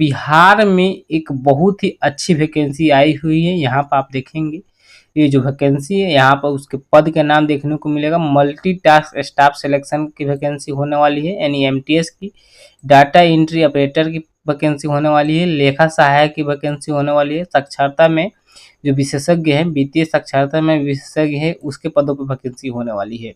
बिहार में एक बहुत ही अच्छी वैकेंसी आई हुई है। यहाँ पर आप देखेंगे ये जो वैकेंसी है, यहाँ पर उसके पद का नाम देखने को मिलेगा। मल्टीटास्क स्टाफ सिलेक्शन की वैकेंसी होने वाली है, यानी एमटीएस की। डाटा एंट्री ऑपरेटर की वैकेंसी होने वाली है। लेखा सहायक की वैकेंसी होने वाली है। साक्षरता में जो विशेषज्ञ है, वित्तीय साक्षरता में विशेषज्ञ है, उसके पदों पर वैकेंसी होने वाली है।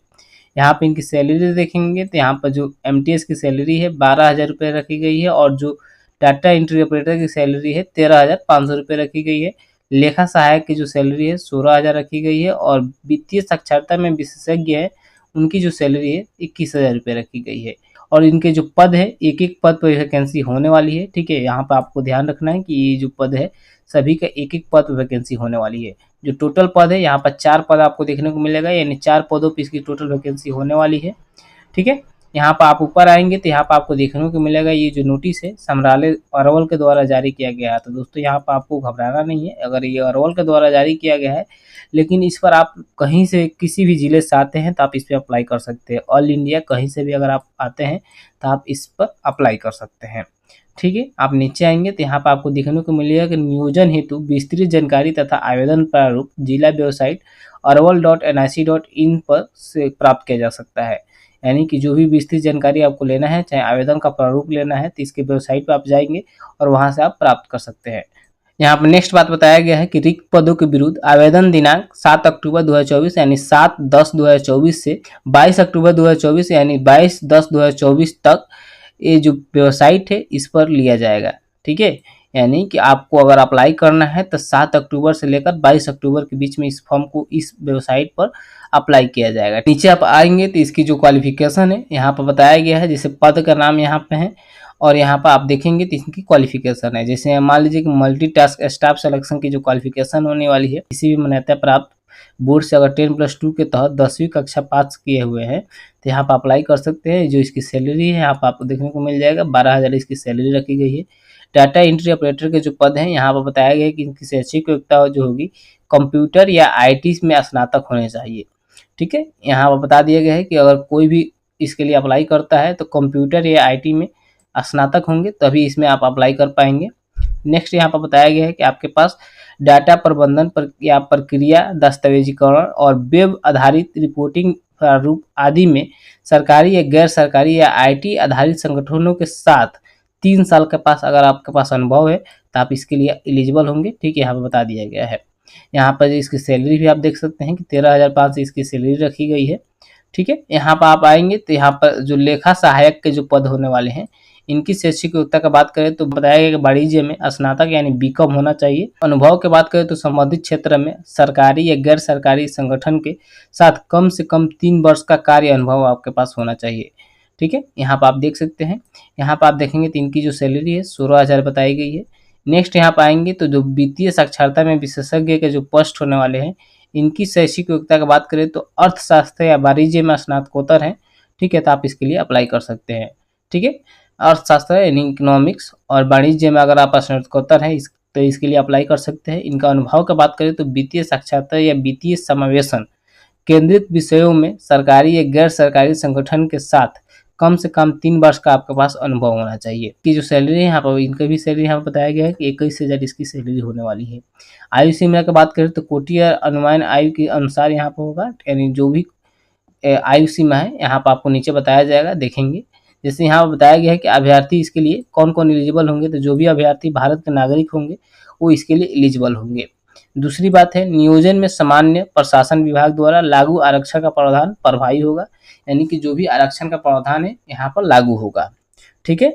यहाँ पे इनकी सैलरी देखेंगे तो यहाँ पर जो एमटीएस की सैलरी है 12,000 रुपये रखी गई है, और जो डाटा एंट्री ऑपरेटर की सैलरी है 13,500 रुपये रखी गई है। लेखा सहायक की जो सैलरी है 16,000 रखी गई है, और वित्तीय साक्षरता में विशेषज्ञ है उनकी जो सैलरी है 21,000 रुपये रखी गई है। और इनके जो पद है, एक एक पद पर वैकेंसी होने वाली है। ठीक है, यहाँ पर आपको ध्यान रखना है कि ये जो पद है सभी का एक एक पद पर वैकेंसी होने वाली है। जो टोटल पद है यहाँ पर 4 पद आपको देखने को मिलेगा, यानी 4 पदों पर इसकी टोटल वैकेंसी होने वाली है। ठीक है, यहाँ पर आप ऊपर आएंगे तो यहाँ पर आपको देखने को मिलेगा ये जो नोटिस है समराले अरवल के द्वारा जारी किया गया है। तो दोस्तों यहाँ पर आपको घबराना नहीं है, अगर ये अरवल के द्वारा जारी किया गया है, लेकिन इस पर आप कहीं से किसी भी जिले से आते हैं तो आप इस पर अप्लाई कर सकते हैं। ऑल इंडिया कहीं से भी अगर आप आते हैं तो आप इस पर अप्लाई कर सकते हैं। ठीक है, आप नीचे आएंगे तो यहाँ पर आपको देखने को मिलेगा कि नियोजन हेतु विस्तृत जानकारी तथा आवेदन प्रारूप जिला वेबसाइट arwal.nic.in पर से प्राप्त किया जा सकता है। यानी कि जो भी विस्तृत जानकारी आपको लेना है, चाहे आवेदन का प्रारूप लेना है, तो इसके वेबसाइट पर आप जाएंगे और वहां से आप प्राप्त कर सकते हैं। यहाँ पर नेक्स्ट बात बताया गया है कि रिक्त पदों के विरुद्ध आवेदन दिनांक 7 अक्टूबर 2024 यानी 7/10/2024 से 22 अक्टूबर 2024 यानी 22/10/2024 तक ये जो वेबसाइट है इस पर लिया जाएगा। ठीक है, यानी कि आपको अगर अप्लाई करना है तो 7 अक्टूबर से लेकर 22 अक्टूबर के बीच में इस फॉर्म को इस वेबसाइट पर अप्लाई किया जाएगा। नीचे आप आएंगे तो इसकी जो क्वालिफिकेशन है यहाँ पर बताया गया है, जैसे पद का नाम यहाँ पे है, और यहाँ पर आप देखेंगे तो इसकी क्वालिफिकेशन है। जैसे मान लीजिए कि मल्टीटास्क स्टाफ सिलेक्शन की जो क्वालिफिकेशन होने वाली है, किसी भी मान्यता प्राप्त बोर्ड से अगर 10+2 के तहत 10वीं कक्षा पास किए हुए हैं तो यहाँ पर अप्लाई कर सकते हैं। जो इसकी सैलरी है यहाँ पर आपको देखने को मिल जाएगा, 12,000 इसकी सैलरी रखी गई है। डाटा एंट्री ऑपरेटर के जो पद हैं यहाँ पर बताया गया है कि इनकी शैक्षिक योग्यता जो होगी कंप्यूटर या आईटी में स्नातक होने चाहिए। ठीक है, यहाँ पर बता दिया गया है कि अगर कोई भी इसके लिए अप्लाई करता है तो कंप्यूटर या आईटी में स्नातक होंगे तभी इसमें आप अप्लाई कर पाएंगे। नेक्स्ट यहाँ पर बताया गया है कि आपके पास डाटा प्रबंधन पर या प्रक्रिया दस्तावेजीकरण और वेब आधारित रिपोर्टिंग प्रारूप आदि में सरकारी या गैर सरकारी या आईटी आधारित संगठनों के साथ 3 साल के पास अगर आपके पास अनुभव है तो आप इसके लिए एलिजिबल होंगे। ठीक है, यहाँ पर बता दिया गया है। यहाँ पर इसकी सैलरी भी आप देख सकते हैं कि 13,500 इसकी सैलरी रखी गई है। ठीक है, यहाँ पर आप आएंगे तो यहाँ पर जो लेखा सहायक के जो पद होने वाले हैं इनकी शैक्षिक योग्यता का बात करें तो बताया गया कि वाणिज्य में स्नातक यानी बीकॉम होना चाहिए। अनुभव की बात करें तो संबंधित क्षेत्र में सरकारी या गैर सरकारी संगठन के साथ कम से कम 3 वर्ष का कार्य अनुभव आपके पास होना चाहिए। ठीक है, यहाँ पर आप देख सकते हैं, यहाँ पर आप देखेंगे तो इनकी जो सैलरी है 16,000 बताई गई है। नेक्स्ट यहाँ पर आएंगे तो जो वित्तीय साक्षरता में विशेषज्ञ के जो पोस्ट होने वाले हैं इनकी शैक्षिक योग्यता की बात करें तो अर्थशास्त्र या वाणिज्य में स्नातकोत्तर है। ठीक है, तो आप इसके लिए अप्लाई कर सकते हैं। ठीक है, अर्थशास्त्र यानी इकोनॉमिक्स और वाणिज्य में अगर आप स्नातकोत्तर हैं तो इसके लिए अप्लाई कर सकते हैं। इनका अनुभव की बात करें तो वित्तीय साक्षरता या वित्तीय समावेशन केंद्रित विषयों में सरकारी या गैर सरकारी संगठन के साथ कम से कम 3 वर्ष का आपके पास अनुभव होना चाहिए। कि जो सैलरी है यहाँ पर इनका भी सैलरी यहाँ पर बताया गया है कि 21,000 इसकी सैलरी होने वाली है। आयु सीमा की बात करें तो कोटि या अनुमान आयु के अनुसार यहाँ पर होगा, यानी जो भी आयु सीमा है यहाँ पर आपको नीचे बताया जाएगा, देखेंगे। जैसे यहाँ बताया गया है कि अभ्यर्थी इसके लिए कौन कौन एलिजिबल होंगे, तो जो भी अभ्यर्थी भारत के नागरिक होंगे वो इसके लिए एलिजिबल होंगे। दूसरी बात है नियोजन में सामान्य प्रशासन विभाग द्वारा लागू आरक्षण का प्रावधान प्रभावी होगा, यानी कि जो भी आरक्षण का प्रावधान है यहाँ पर लागू होगा। ठीक है,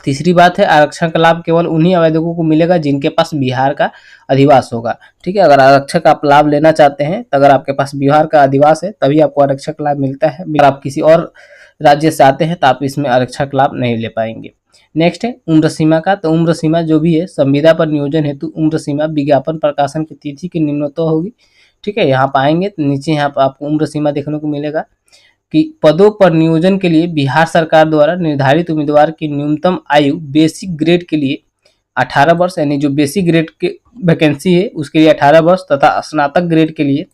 तीसरी बात है आरक्षण का लाभ केवल उन्हीं आवेदकों को मिलेगा जिनके पास बिहार का अधिवास होगा। ठीक है, अगर आरक्षण का आप लाभ लेना चाहते हैं तो अगर आपके पास बिहार का अधिवास है तभी आपको आरक्षण का लाभ मिलता है। अगर आप किसी और राज्य से आते हैं तो आप इसमें आरक्षण का लाभ नहीं ले पाएंगे। नेक्स्ट है उम्र सीमा का, तो उम्र सीमा जो भी है संविदा पर नियोजन हेतु उम्र सीमा विज्ञापन प्रकाशन की तिथि की निम्नतम होगी। ठीक है, यहाँ पाएंगे तो नीचे यहाँ पर आपको उम्र सीमा देखने को मिलेगा कि पदों पर नियोजन के लिए बिहार सरकार द्वारा निर्धारित उम्मीदवार की न्यूनतम आयु बेसिक ग्रेड के लिए 18 वर्ष, यानी जो बेसिक ग्रेड के वैकेंसी है उसके लिए 18 वर्ष तथा स्नातक ग्रेड के लिए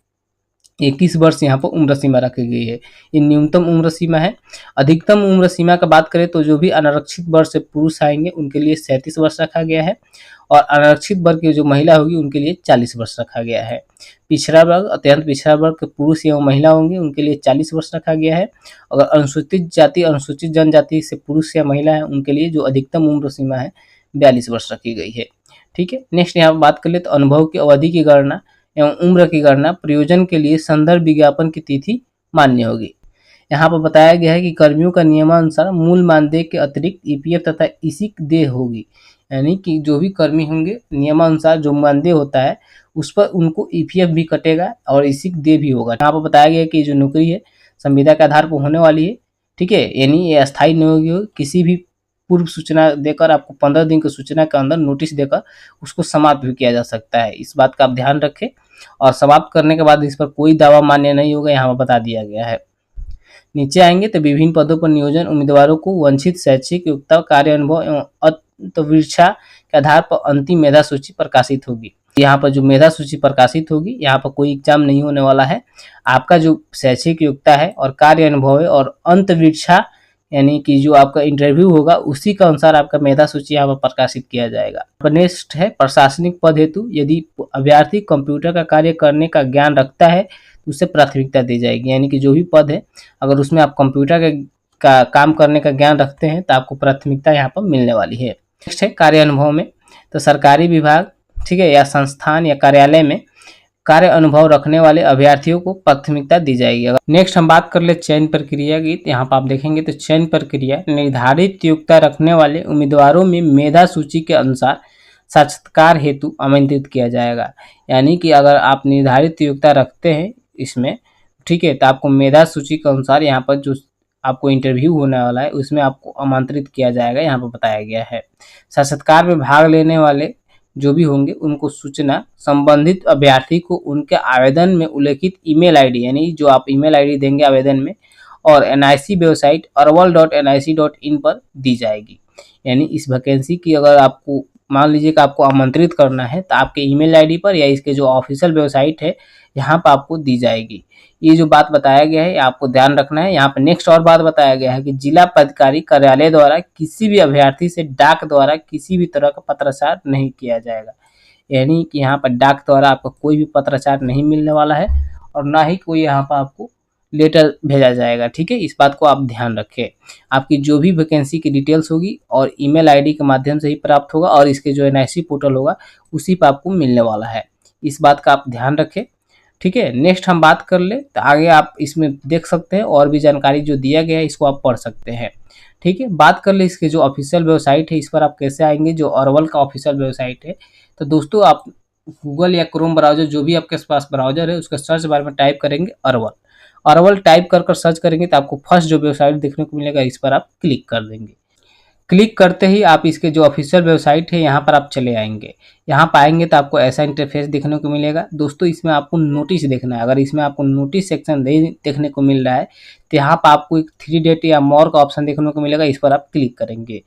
21 वर्ष यहाँ पर उम्र सीमा रखी गई है। ये न्यूनतम उम्र सीमा है। अधिकतम उम्र सीमा का बात करें तो जो भी अनारक्षित वर्ग से पुरुष आएंगे उनके लिए 37 वर्ष रखा गया है, और अनारक्षित वर्ग की जो महिला होगी उनके लिए 40 वर्ष रखा गया है। पिछड़ा वर्ग, अत्यंत पिछड़ा वर्ग के पुरुष एवं महिला होंगे उनके लिए 40 वर्ष रखा गया है। अगर अनुसूचित जाति, अनुसूचित जनजाति से पुरुष या महिला है उनके लिए जो अधिकतम उम्र सीमा है 42 वर्ष रखी गई है। ठीक है, नेक्स्ट यहाँ पर बात कर ले तो अनुभव की अवधि की गणना एवं उम्र की गणना प्रयोजन के लिए संदर्भ विज्ञापन की तिथि मान्य होगी। यहाँ पर बताया गया है कि कर्मियों का नियमानुसार मूल मानदेय के अतिरिक्त ईपीएफ तथा इसी देय होगी, यानी कि जो भी कर्मी होंगे नियमानुसार जो मानदेय होता है उस पर उनको ईपीएफ भी कटेगा और इसी देय भी होगा। यहाँ पर बताया गया है कि जो नौकरी है संविदा के आधार पर होने वाली है। ठीक है, यानी ये अस्थायी नहीं होगी, किसी भी पूर्व सूचना देकर आपको 15 दिन की सूचना के अंदर नोटिस देकर उसको समाप्त भी किया जा सकता है। इस बात का आप ध्यान रखें, और समाप्त करने के बाद इस पर कोई दावा मान्य नहीं होगा, यहाँ पर बता दिया गया है। नीचे आएंगे तो विभिन्न पदों पर नियोजन उम्मीदवारों को वांछित शैक्षिक योग्यता, कार्य अनुभव एवं अंतर्विक्षा के आधार पर अंतिम मेधा सूची प्रकाशित होगी। यहाँ पर जो मेधा सूची प्रकाशित होगी, यहाँ पर कोई एग्जाम नहीं होने वाला है। आपका जो शैक्षिक योग्यता है और कार्य अनुभव है और अंतर्विक्षा यानी कि जो आपका इंटरव्यू होगा उसी के अनुसार आपका मेधा सूची यहाँ पर प्रकाशित किया जाएगा। नेक्स्ट है प्रशासनिक पद हेतु यदि अभ्यर्थी कंप्यूटर का कार्य करने का ज्ञान रखता है तो उसे प्राथमिकता दी जाएगी, यानी कि जो भी पद है अगर उसमें आप कंप्यूटर का काम करने का ज्ञान रखते हैं तो आपको प्राथमिकता यहाँ पर मिलने वाली है। नेक्स्ट है कार्य अनुभव में, तो सरकारी विभाग, ठीक है, या संस्थान या कार्यालय में कार्य अनुभव रखने वाले अभ्यर्थियों को प्राथमिकता दी जाएगी। नेक्स्ट हम बात कर ले चयन प्रक्रिया की, यहाँ पर आप देखेंगे तो चयन प्रक्रिया निर्धारित योग्यता रखने वाले उम्मीदवारों में मेधा सूची के अनुसार साक्षात्कार हेतु आमंत्रित किया जाएगा। यानी कि अगर आप निर्धारित योग्यता रखते हैं इसमें, ठीक है, तो आपको मेधा सूची के अनुसार यहाँ पर जो आपको इंटरव्यू होने वाला है उसमें आपको आमंत्रित किया जाएगा, यहाँ पर बताया गया है। साक्षात्कार में भाग लेने वाले जो भी होंगे उनको सूचना संबंधित अभ्यर्थी को उनके आवेदन में उल्लेखित ईमेल आईडी, यानी जो आप ईमेल आईडी देंगे आवेदन में, और एनआईसी वेबसाइट arwal.nic.in पर दी जाएगी। यानी इस वैकेंसी की अगर आपको मान लीजिए कि आपको आमंत्रित करना है तो आपके ईमेल आईडी पर या इसके जो ऑफिशियल वेबसाइट है यहाँ पर आपको दी जाएगी। ये जो बात बताया गया है आपको ध्यान रखना है। यहाँ पर नेक्स्ट और बात बताया गया है कि जिला पदाधिकारी कार्यालय द्वारा किसी भी अभ्यर्थी से डाक द्वारा किसी भी तरह का पत्राचार नहीं किया जाएगा। यानी कि यहाँ पर डाक द्वारा आपको कोई भी पत्राचार नहीं मिलने वाला है और ना ही कोई यहाँ पर आपको लेटर भेजा जाएगा। ठीक है, इस बात को आप ध्यान रखें। आपकी जो भी वैकेंसी की डिटेल्स होगी और ईमेल आईडी के माध्यम से ही प्राप्त होगा और इसके जो एनआईसी पोर्टल होगा उसी पर आपको मिलने वाला है। इस बात का आप ध्यान रखें। ठीक है, नेक्स्ट हम बात कर ले तो आगे आप इसमें देख सकते हैं और भी जानकारी जो दिया गया है इसको आप पढ़ सकते हैं। ठीक है, बात कर ले इसके जो ऑफिशियल वेबसाइट है इस पर आप कैसे आएंगे। जो अरवल का ऑफिशियल वेबसाइट है, तो दोस्तों आप गूगल या क्रोम ब्राउजर जो भी आपके पास ब्राउजर है उसका सर्च बार में टाइप करेंगे अरवल। अरवल टाइप कर सर्च करेंगे तो आपको फर्स्ट जो वेबसाइट देखने को मिलेगा इस पर आप क्लिक कर देंगे। क्लिक करते ही आप इसके जो ऑफिशियल वेबसाइट है यहाँ पर आप चले आएंगे। यहाँ पर आएंगे तो आपको ऐसा इंटरफेस देखने को मिलेगा। दोस्तों इसमें आपको नोटिस देखना है। अगर इसमें आपको नोटिस सेक्शन देखने को मिल रहा है तो यहाँ पर आपको एक 3 डेट या मोर का ऑप्शन देखने को मिलेगा, इस पर आप क्लिक करेंगे।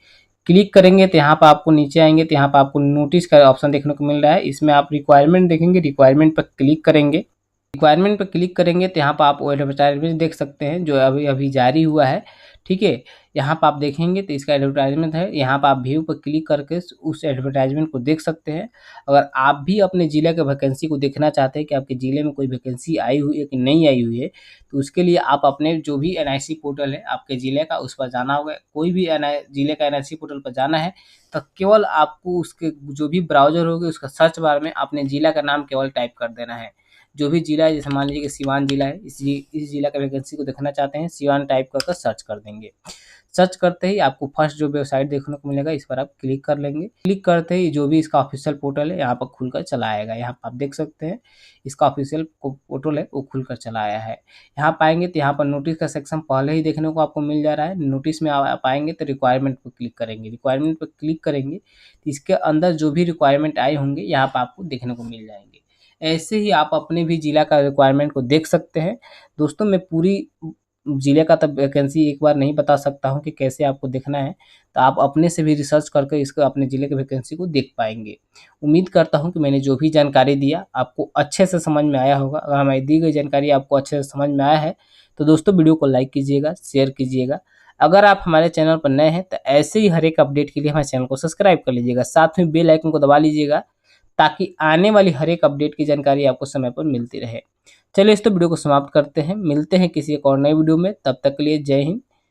क्लिक करेंगे तो यहाँ पर आपको नीचे आएंगे तो यहाँ पर आपको नोटिस का ऑप्शन देखने को मिल रहा है। इसमें आप रिक्वायरमेंट देखेंगे, रिक्वायरमेंट पर क्लिक करेंगे। रिक्वायरमेंट पर क्लिक करेंगे तो यहाँ पर आप एडवर्टाइजमेंट देख सकते हैं जो अभी जारी हुआ है। ठीक है, यहाँ पर आप देखेंगे तो इसका एडवर्टाइजमेंट है। यहाँ पर आप व्यू पर क्लिक करके उस एडवर्टाइजमेंट को देख सकते हैं। अगर आप भी अपने ज़िले के वैकेंसी को देखना चाहते हैं कि आपके ज़िले में कोई वैकेंसी आई हुई है कि नहीं आई हुई है, तो उसके लिए आप अपने जो भी एनआईसी पोर्टल है आपके ज़िले का उस पर जाना होगा। कोई भी ज़िले का एनआईसी पोर्टल पर जाना है तो केवल आपको उसके जो भी ब्राउजर होगी उसका सर्च बार में अपने ज़िला का नाम केवल टाइप कर देना है। जो भी जिला है, जैसे मान लीजिए कि सिवान जिला है, इस जिला का वैकेंसी को देखना चाहते हैं, सिवान टाइप कर सर्च कर देंगे। सर्च करते ही आपको फर्स्ट जो वेबसाइट देखने को मिलेगा इस पर आप क्लिक कर लेंगे। क्लिक करते ही जो भी इसका ऑफिशियल पोर्टल है यहाँ पर खुलकर चला आएगा। यहाँ पर आप देख सकते हैं इसका ऑफिशियल पोर्टल है वो खुलकर चला आया है। यहाँ पाएंगे तो यहाँ पर नोटिस का सेक्शन पहले ही देखने को आपको मिल जा रहा है। नोटिस में आप आएंगे तो रिक्वायरमेंट पर क्लिक करेंगे। रिक्वायरमेंट पर क्लिक करेंगे तो इसके अंदर जो भी रिक्वायरमेंट आए होंगे यहाँ पर आपको देखने को मिल जाएंगे। ऐसे ही आप अपने भी जिला का रिक्वायरमेंट को देख सकते हैं। दोस्तों मैं पूरी ज़िले का तो वैकेंसी एक बार नहीं बता सकता हूँ कि कैसे आपको देखना है, तो आप अपने से भी रिसर्च करके इसको अपने ज़िले के वैकेंसी को देख पाएँगे। उम्मीद करता हूँ कि मैंने जो भी जानकारी दिया आपको अच्छे से समझ में आया होगा। अगर हमारी दी गई जानकारी आपको अच्छे से समझ में आया है, तो दोस्तों वीडियो को लाइक कीजिएगा, शेयर कीजिएगा। अगर आप हमारे चैनल पर नए हैं, तो ऐसे ही हर एक अपडेट के लिए हमारे चैनल को सब्सक्राइब कर लीजिएगा। साथ में बेल आइकन को दबा लीजिएगा, ताकि आने वाली हर एक अपडेट की जानकारी आपको समय पर मिलती रहे। चलिए इस तो वीडियो को समाप्त करते हैं, मिलते हैं किसी एक और नई वीडियो में, तब तक के लिए जय हिंद,